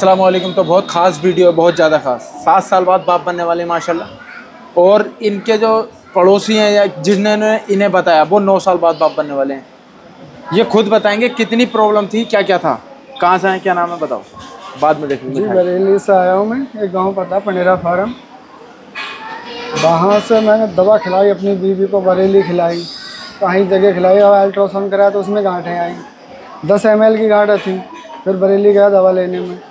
अस्सलाम वालेकुम। तो बहुत ख़ास वीडियो है, बहुत ज़्यादा ख़ास। 7 साल बाद बाप बनने वाले माशाल्लाह। और इनके जो पड़ोसी हैं या जिन्होंने इन्हें बताया वो 9 साल बाद बाप बनने वाले हैं। ये खुद बताएंगे कितनी प्रॉब्लम थी, क्या क्या था। कहाँ से हैं, क्या नाम है बताओ, बाद में देखेंगे। जी बरेली से आया हूँ मैं। एक गांव पता पनेरा फार्म। वहाँ से मैंने दवा खिलाई अपनी बीवी को, बरेली खिलाई, कहीं जगह खिलाई और अल्ट्रासाउंड कराया तो उसमें गांठें आई। 10 ml की गांठ थी। फिर बरेली गया दवा लेने में।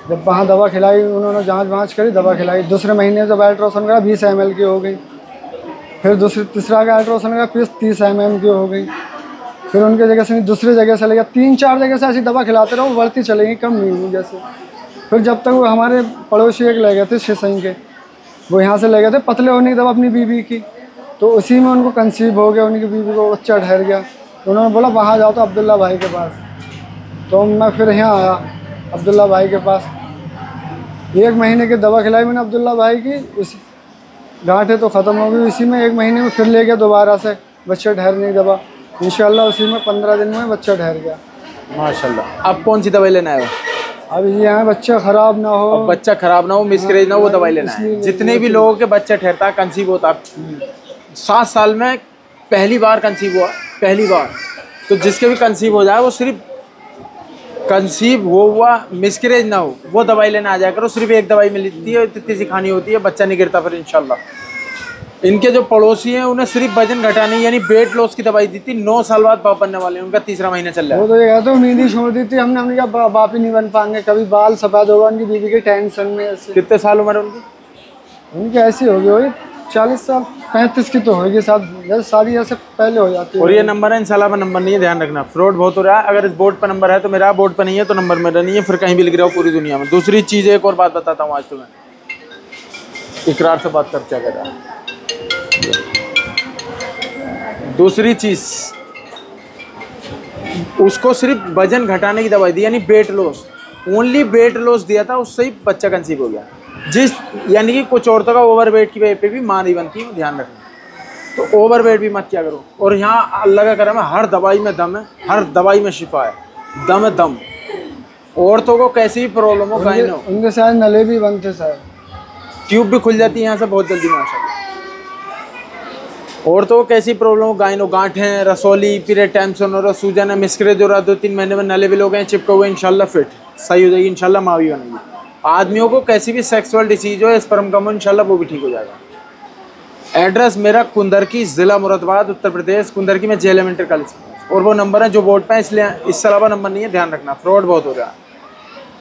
जब वहाँ दवा खिलाई, उन्होंने जांच करी, दवा खिलाई। दूसरे महीने जब अल्ट्रासाउंड करा 20 ml की हो गई। फिर तीसरा का अल्ट्रासाउंड करा फिर 30 mm की हो गई। फिर उनके जगह से दूसरी जगह से ले गया, 3-4 जगह से ऐसी दवा खिलाते रहो, बढ़ती चलेगी, कम नहीं हुई जैसे। फिर जब तक वो हमारे पड़ोसी एक ले गए थे शिसई के, वो यहाँ से ले गए थे पतले होने की दवा अपनी बीवी की, तो उसी में उनको कंसीव हो गया, उनकी बीवी को बच्चा ठहर गया। तो उन्होंने बोला वहाँ जाओ तो अब्दुल्ला भाई के पास। तो मैं फिर यहाँ आया अब्दुल्ला भाई के पास। 1 महीने की दवा खिलाई मैंने अब्दुल्ला भाई की, उस गांठें तो ख़त्म हो गई उसी में। 1 महीने में फिर ले गया दोबारा से बच्चा ठहरने की दवा। इंशाल्लाह उसी में 15 दिन में बच्चा ठहर गया माशाल्लाह। अब कौन सी दवाई लेना है? अब ये यहाँ बच्चा ख़राब ना हो, बच्चा खराब ना हो, मिसकैरेज ना हो, वो दवाई लेना है। जितने भी लोगों के बच्चा ठहरता है, कंसीव होता है, 7 साल में पहली बार कंसीव हुआ, पहली बार, तो जिसके भी कंसीव हो जाए, वो सिर्फ कंसीव हुआ मिसकैरेज ना हो, वो दवाई लेने आ जाया करो। सिर्फ एक दवाई मिलती है, इतनी सी खानी होती है, बच्चा नहीं गिरता फिर इंशाल्लाह। इनके जो पड़ोसी हैं उन्हें सिर्फ वजन घटाने यानी वेट लॉस की दवाई दी थी। 9 साल बाद बाप बनने वाले हैं, उनका 3रा महीना चल रहा है। वो तो ये कहते उम्मीद ही छोड़ दी थी हमने कहा बाप ही नहीं बन पाएंगे कभी, बाल सफ़ेद होगा उनकी बीवी के टेंशन में। ऐसे कितने साल उम्र है उनकी? उनकी ऐसी होगी वही 40 साल 35 की तो होगी, जैसे शादी ऐसे पहले हो जाती है। और ये नंबर है, इंशाल्लाह में नंबर नहीं है, ध्यान रखना। फ्रॉड बहुत हो रहा है। अगर इस बोर्ड पर नंबर है तो मेरा, बोर्ड पर नहीं है तो नंबर मेरा नहीं है, फिर कहीं भी लिख रहा हो पूरी दुनिया में। दूसरी चीज़ एक और बात बताता हूँ आज तुम्हें, इकरार से बात कर, क्या कर रहा है। दूसरी चीज़, उसको सिर्फ वजन घटाने की दवाई दी, यानी weight loss, only weight loss दिया था, उससे ही बच्चा कंसीव हो गया। यानी कि कुछ औरतों का ओवर वेट की वजह पे भी माँ नहीं बनती, ध्यान रखना। तो ओवर वेट भी मत किया करो। और यहाँ अल्लाह का करम है, हर दवाई में दम है, हर दवाई में शिफा है, दम है दम। औरतों को कैसी भी प्रॉब्लम हो, कहीं ना हो, उनके साथ नले भी बनते शायद, ट्यूब भी खुल जाती है यहाँ से बहुत जल्दी माशाल्लाह। औरतों को कैसी प्रॉब्लम हो, गायनो, गांठें, रसौली, पीरियड टाइम से हो रहा, सूजन है, मिसकैरेज हो रहा, 2-3 महीने में नले भी लोग हैं चिपके हुए, इंशाल्लाह फिट सही हो जाएगी, इंशाल्लाह माँ भी बनेगी। आदमियों को कैसी भी सेक्सुअल डिसीज हो, स्पर्म कम हो, इंशाल्लाह वो भी ठीक हो जाएगा। एड्रेस मेरा कुंदरकी, ज़िला मुरादाबाद, उत्तर प्रदेश। कुंदरकी में JL इंटर कॉलेज, और वो नंबर है जो बोर्ड पे है, इसलिए इससे अलावा नंबर नहीं है, ध्यान रखना। फ्रॉड बहुत हो रहा है।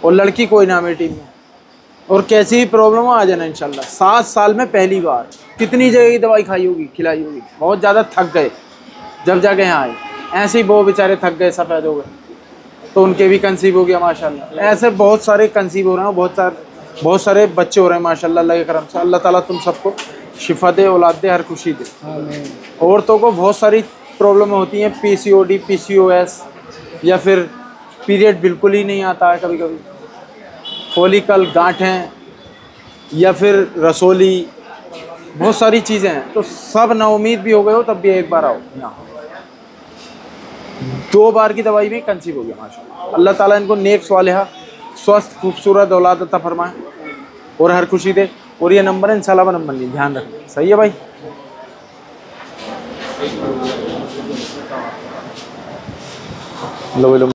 और लड़की कोई ना मेरी टीम में, और कैसी भी प्रॉब्लम हो आ जाना इंशाल्लाह। 7 साल में पहली बार। कितनी जगह की दवाई खाई होगी, खिलाई होगी, बहुत ज़्यादा थक गए जब जाके यहाँ आए। ऐसे ही वो बेचारे थक गए, सफ़ेद हो गए, तो उनके भी कंसीव हो गया माशाल्लाह। ऐसे बहुत सारे कंसीव हो रहे हैं, बहुत सारे बच्चे हो रहे हैं माशाल्लाह, अल्लाह के करम से। अल्लाह ताला तुम सबको शिफा दे, औलाद दे, हर खुशी दे। औरतों को बहुत सारी प्रॉब्लम होती हैं, PCOD, PCOS, या फिर पीरियड बिल्कुल ही नहीं आता है कभी कभी, फॉलिकल, गांठें, या फिर रसौली, बहुत सारी चीज़ें हैं। तो सब नाउमीद भी हो गए हो तब भी एक बार आओ यहाँ। 2 बार की दवाई में कंसीव हो गया माशाल्लाह। अल्लाह ताला इनको नेक स्वालिहा, स्वस्थ, खूबसूरत औलाद अता फरमाए और हर खुशी दे। और ये नंबर है, इंशाल्लाह नंबर नहीं, ध्यान रखना। सही है भाई। लो लो।